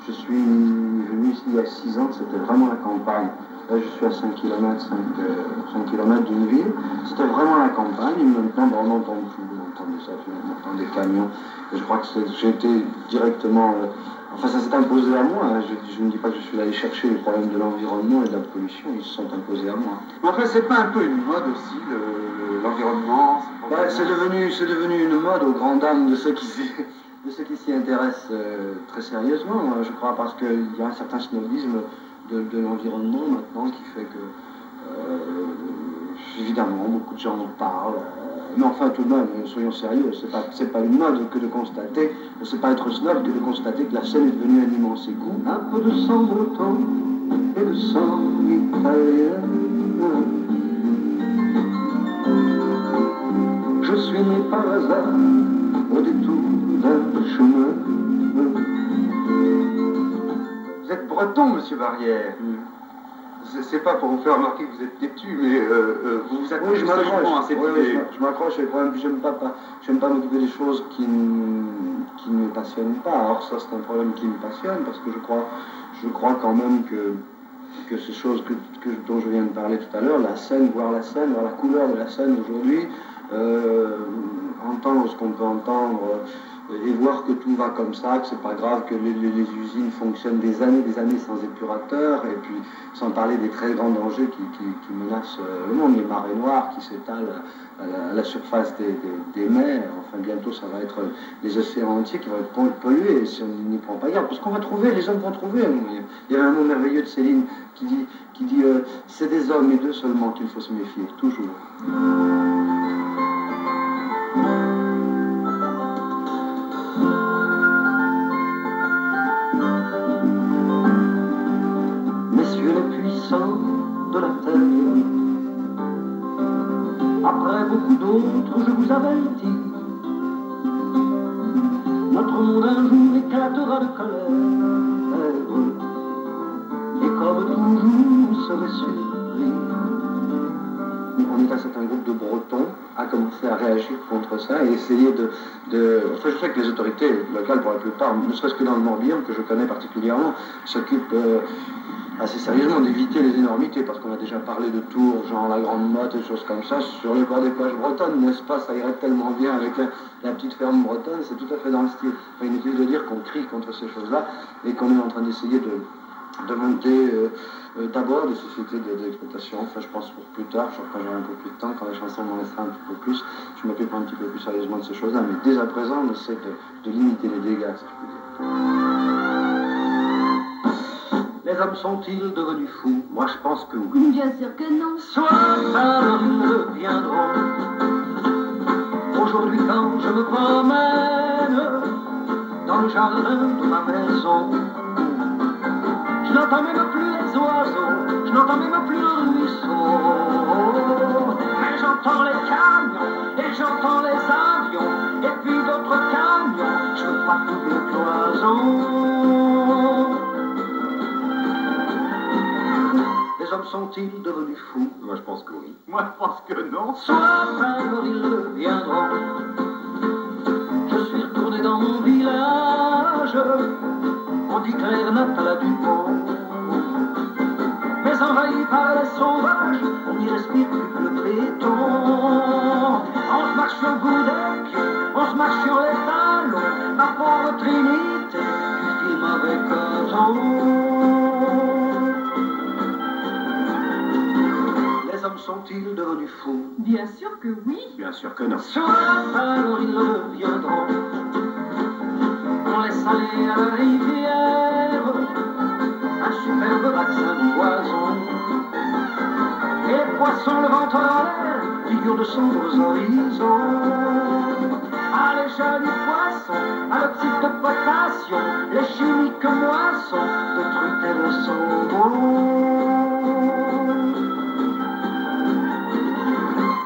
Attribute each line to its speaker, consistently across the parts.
Speaker 1: Je suis venu ici il y a 6 ans, c'était vraiment la campagne. Là, je suis à 5 km d'une ville. C'était vraiment la campagne. Et maintenant, on n'entend plus. On entend des avions, on entend des camions. Et je crois que j'ai été directement... enfin, ça s'est imposé à moi. Hein. Je ne dis pas que je suis allé chercher les problèmes de l'environnement et de la pollution. Ils se sont imposés à moi.
Speaker 2: Mais enfin, c'est pas un peu une mode aussi, l'environnement
Speaker 1: C'est devenu une mode aux grandes dames de ceux qui s'y intéressent très sérieusement, je crois, parce qu'il y a un certain snobisme de l'environnement maintenant qui fait que, évidemment, beaucoup de gens en parlent. Mais enfin, tout de même, soyons sérieux, c'est pas une mode que de constater, c'est pas être snob que de constater que la Seine est devenue un immense égout. Un peu de sang breton et de sang italien. Je suis né par hasard au détour d'un chemin.
Speaker 2: Vous êtes breton, monsieur Barrière. C'est pas pour vous faire remarquer que vous êtes têtu, mais vous vous accrochez solidement à cette idée.
Speaker 1: Je m'accroche, et quand même, j'aime pas m'occuper des choses qui ne me passionnent pas. Alors ça, c'est un problème qui me passionne, parce que je crois quand même que ces choses dont je viens de parler tout à l'heure, la Seine, voir la couleur de la Seine aujourd'hui, entendre ce qu'on peut entendre et voir que tout va comme ça, que c'est pas grave, que les usines fonctionnent des années sans épurateur, et puis sans parler des très grands dangers qui menacent le monde, les marées noires qui s'étalent à la surface des mers. Enfin, bientôt ça va être les océans entiers qui vont être pollués si on n'y prend pas garde, parce qu'on va trouver, les hommes vont trouver. Il y a un mot merveilleux de Céline qui dit c'est des hommes et d'eux seulement qu'il faut se méfier, toujours. Messieurs les puissants de la terre, après beaucoup d'autres, je vous avertis, notre monde un jour éclatera de colère, et comme toujours, vous serez surpris. On est un certain groupe de Bretons à commencer à réagir contre ça et essayer Enfin, je sais que les autorités locales, pour la plupart, ne serait-ce que dans le Morbihan, que je connais particulièrement, s'occupent assez sérieusement d'éviter les énormités, parce qu'on a déjà parlé de Tours, genre la Grande Motte et des choses comme ça, sur les bords des plages bretonnes, n'est-ce pas? Ça irait tellement bien avec la petite ferme bretonne, c'est tout à fait dans le style. Enfin, inutile de dire qu'on crie contre ces choses-là et qu'on est en train d'essayer de monter d'abord des sociétés d'exploitation. Enfin, je pense pour plus tard, quand j'aurai un peu plus de temps, quand les chansons m'en laisseront un petit peu plus, je m'occuperai un petit peu plus sérieusement de ces choses-là, mais dès à présent, on essaie de limiter les dégâts, si je puis dire. Les hommes sont-ils devenus fous? Moi, je pense que oui.
Speaker 3: Bien sûr que non.
Speaker 1: Soit alors ils reviendront. Aujourd'hui, quand je me promène dans le jardin de ma maison, je n'entends même plus les oiseaux, je n'entends même plus le ruisseau. Mais j'entends les camions, et j'entends les avions, et puis d'autres camions, je vois toutes les cloisons. Les hommes sont-ils devenus fous?
Speaker 2: Moi, je pense que oui. Moi, je pense que non.
Speaker 1: Soit alors ils reviendront. Je suis retourné dans mon village, on dit Claire Natala Dupont. Mais envahi par les sauvages, on n'y respire plus que le béton. On se marche sur le bout des pieds, on se marche sur les talons. Ma pauvre Trinité, tu filmes avec raison. Les hommes sont-ils devenus fous?
Speaker 3: Bien sûr que oui.
Speaker 2: Bien sûr que non.
Speaker 1: Soit alors ils reviendront. On laisse aller à la rivière un superbe vaccin de poison. Et les poissons, le ventre en l'air, figurent de sombres horizons. Ah, les jolis poissons, à l'oxyde de potassium, les chimiques moissons de truites et de saumon.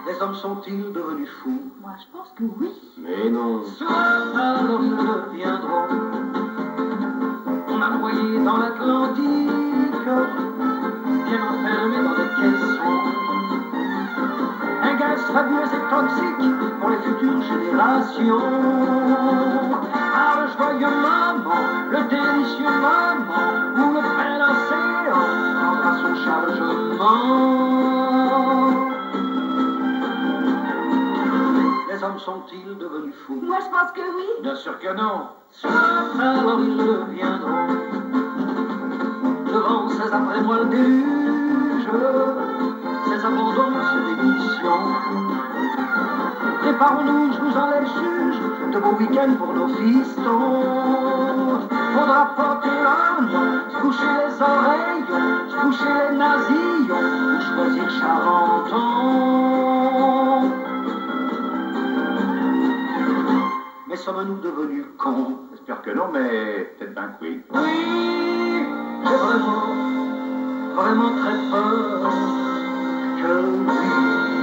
Speaker 1: Les hommes sont-ils devenus fous?
Speaker 3: Moi, je pense que oui.
Speaker 1: Mais non. Soit alors ils reviendront. On a noyé dans l'Atlantique, bien enfermé dans des caissons, un gaz fabuleux et toxique pour les futures générations. Ah, le joyeux moment, le délicieux moment où le bel océan prendra son chargement. Les hommes sont-ils devenus fous?
Speaker 3: Moi, je pense que oui.
Speaker 1: Bien sûr que non. Soit alors ils deviendront devant ces après-moi le déluge, ces abandons, ces démissions. Préparons-nous, je vous en les juge, de beaux week-ends pour nos fistons. Faudra porter un nom, se boucher les oreilles, se boucher les nasillons, ou choisir Charenton. Mais sommes-nous devenus cons?
Speaker 4: J'espère que non, mais peut-être bien que oui.
Speaker 1: Oui, j'ai vraiment très peur que oui.